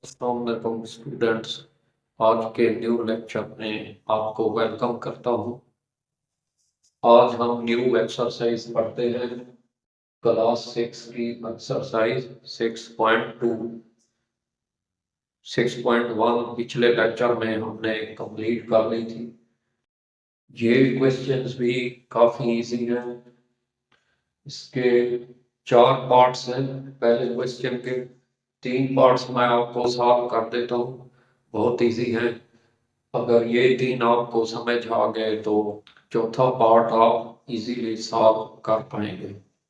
अस्सलाम स्टूडेंट्स, आज के न्यू लेक्चर में आपको वेलकम करता हूँ। आज हम न्यू एक्सरसाइज पढ़ते हैं। क्लास 6 की एक्सरसाइज 6.2 6.1 पिछले लेक्चर में हमने कंप्लीट कर ली थी। ये क्वेश्चंस भी काफ़ी इजी हैं। इसके 4 पार्ट्स हैं। पहले क्वेश्चन के 3 पार्ट्स मैं आपको सॉल्व कर देता हूँ, बहुत इजी है। अगर ये 3 आपको समझ आ गए तो चौथा पार्ट आप इजीली सॉल्व कर पाएंगे।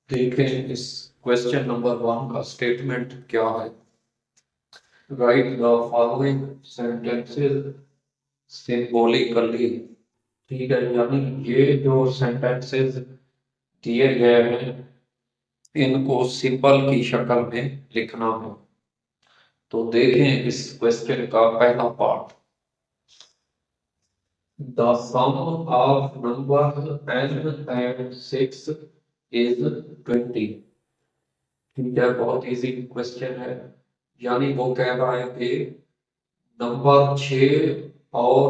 देखें इस क्वेश्चन नंबर 1 का स्टेटमेंट क्या है। Right the following sentences symbolically. ठीक है, यानी ये जो सेंटेंसेस दिए गए हैं इनको सिंबल की शक्ल में लिखना है। तो देखें इस क्वेश्चन का पहला part. The sum of numbers n and 6 is 20। ठीक है, बहुत इजी क्वेश्चन है। यानी वो कह रहा है कि नंबर 6 और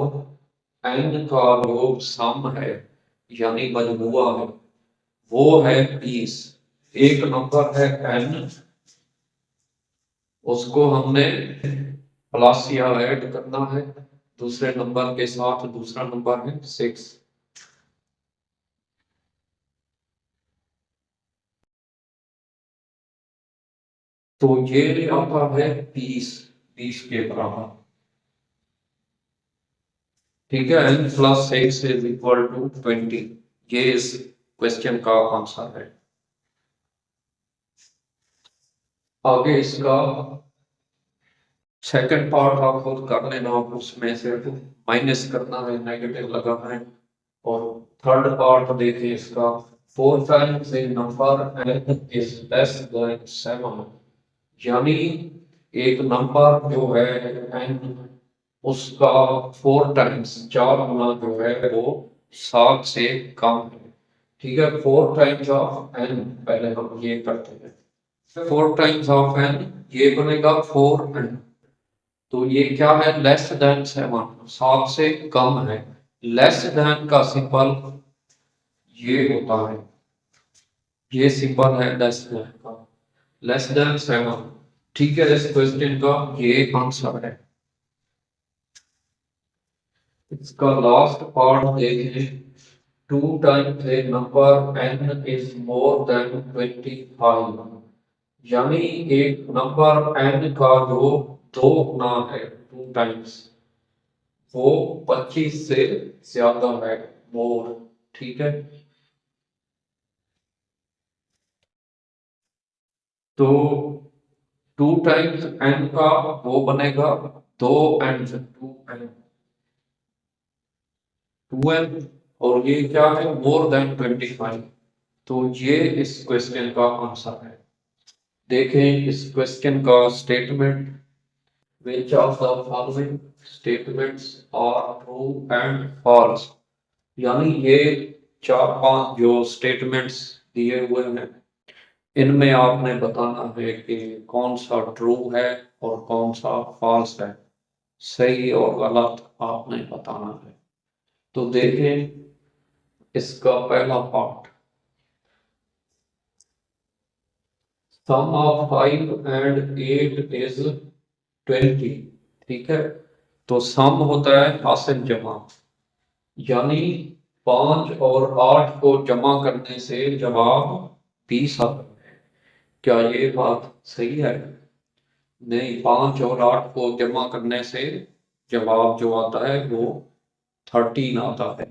n का जो सम है यानी मजमूआ है वो है 20। एक नंबर है n, उसको हमने प्लस या ऐड करना है दूसरे नंबर के साथ। दूसरा नंबर है 6। तो ये आता है 20 के बराबर। ठीक है, n plus 6 is equal to 20। ये इस क्वेश्चन का आंसर है। आगे इसका सेकंड पार्ट आप खुद कर लेना, उसमें से माइनस करना है, नेगेटिव लगाना है। और थर्ड पार्ट देखिए इसका। 4 times A number n is less than 7। यानी एक नंबर जो है n उसका 4 टाइम्स 4 गुना जो है वो 7 से कम है। ठीक है, 4 टाइम्स ऑफ n पहले हम ये करते हैं। 4 टाइम्स ऑफ n ये बनेगा 4n। तो ये क्या है, लेस देन 7, 7 से कम है। लेस देन का सिंबल ये होता है, ये सिंबल है लेस देन का, लेस देन 7। ठीक है, इस क्वेश्चन का ये आंसर है। इसका लास्ट पार्ट देखें। 2 times A number n is more than 25। यानी एक नंबर n का जो 2 गुना है 2 टाइम्स वो 25 से ज्यादा है, मोर। ठीक है, तो 2 टाइम्स n का वो बनेगा 2n 2n। और ये क्या है, मोर देन 25। तो ये इस क्वेश्चन का आंसर है। देखें इस क्वेश्चन का statement. Which of the following statements are true and false। यानी ये 4-5 जो स्टेटमेंट्स दिए हुए हैं इनमें आपने बताना है कि कौन सा ट्रू है और कौन सा फॉल्स है। सही और गलत आपने बताना है। तो देखें इसका पहला part. Sum of 5 and 8 is 20। ठीक है, तो सम होता है हासिल जमा, यानी 5 और 8 को जमा करने से जवाब 20 आता है। क्या ये बात सही है? नहीं, 5 और 8 को जमा करने से जवाब जो आता है वो 13 आता है।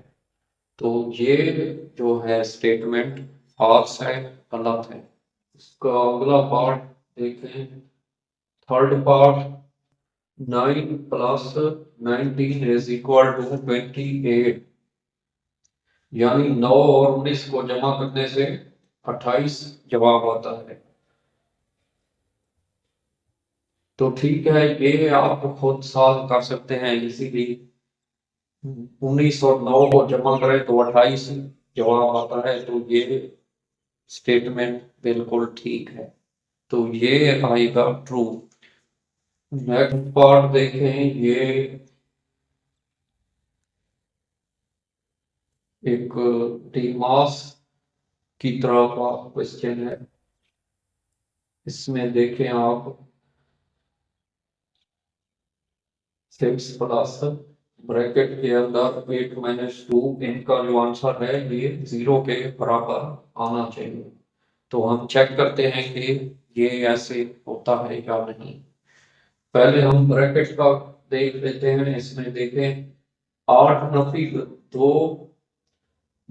तो ये जो है स्टेटमेंट फॉल्स है, गलत है। इसका अगला पार्ट देखें। Third part. 9 plus 19 is equal to 28। यानी 9 और 19 को जमा करने से 28 जवाब आता है। तो ठीक है, ये आप खुद सॉल्व कर सकते हैं इजीली। 19 और 9 को जमा करें तो 28 जवाब आता है। तो ये स्टेटमेंट बिल्कुल ठीक है। तो ये आएगा ट्रू। नेक्स्ट पार्ट देखें, ये एक टीमास की तरह का क्वेश्चन है। इसमें देखें आप 6 प्लस ब्रैकेट के अंदर 8 माइनस 2, इनका जो आंसर है ये 0 के बराबर आना चाहिए। तो हम चेक करते हैं कि ये ऐसे होता है या नहीं। पहले हम ब्रैकेट का देख लेते हैं। इसमें देखें 8 नफी 2,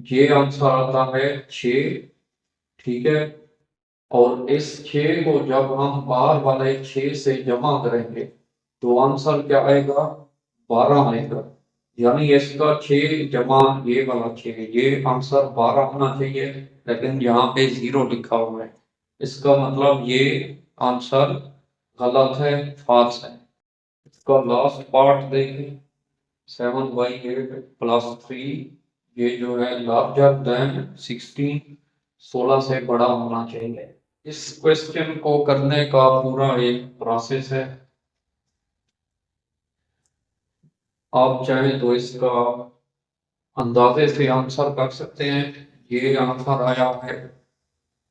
ये आंसर आता है 6, ठीक है। और इस 6 को जब हम बाहर वाले 6 से जमा करेंगे तो आंसर क्या आएगा, 12 आएगा। यानी इसका 6 जमा ये वाला 6, ये आंसर 12 होना चाहिए, लेकिन यहाँ पे 0 लिखा हुआ है। इसका मतलब ये आंसर गलत है, फॉल्स है। इसका लास्ट पार्ट देखें, 7/8 प्लस 3, ये जो है लार्जर देन 16, 16 से बड़ा होना चाहिए। इस क्वेश्चन को करने का पूरा एक प्रोसेस है। आप चाहें तो इसका अंदाजे से आंसर कर सकते हैं। ये आंसर आया है,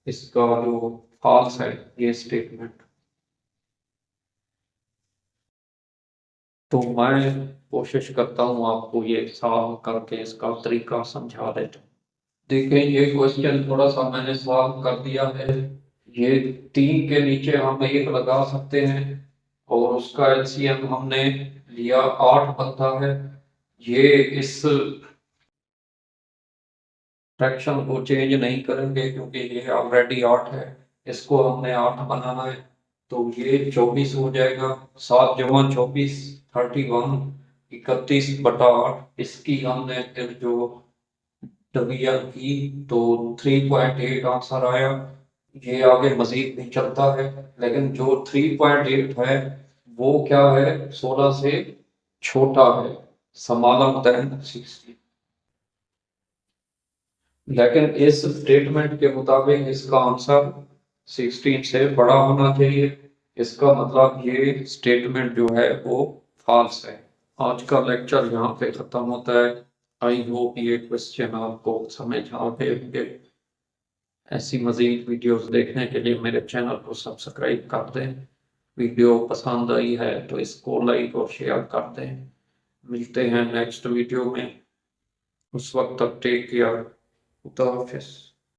इसका जो फॉल्स है ये स्टेटमेंट। तो मैं कोशिश करता हूँ आपको ये सॉल्व करके इसका तरीका समझा देता हूँ। देखिए ये क्वेश्चन थोड़ा सा मैंने सॉल्व कर दिया है। ये 3 के नीचे हम 1 लगा सकते हैं और उसका एलसीएम हमने लिया 8 बनता है। ये इस फ्रैक्शन को चेंज नहीं करेंगे क्योंकि ये ऑलरेडी 8 है, इसको हमने 8 बनाना है। तो ये 24 हो जाएगा, 7 जमा 24 31, 31/8। इसकी हमने फिर जो डिवीजन की तो 3.8 आंसर आया। ये आगे मजीद भी चलता है, लेकिन जो 3.8 है वो क्या है, 16 से छोटा है, स्मॉलर देन 60। लेकिन इस स्टेटमेंट के मुताबिक इसका आंसर 16 से बड़ा होना चाहिए। इसका मतलब ये स्टेटमेंट जो है वो फॉल्स है। आज का लेक्चर यहाँ पे खत्म होता है। आई होप ये क्वेश्चन आपको समझ आ गए होंगे। ऐसी मजीद वीडियोस देखने के लिए मेरे चैनल को सब्सक्राइब कर दें। वीडियो पसंद आई है तो इसको लाइक और शेयर कर दें। मिलते हैं नेक्स्ट वीडियो में, उस वक्त तक टेक केयर, खुदा हाफिज़।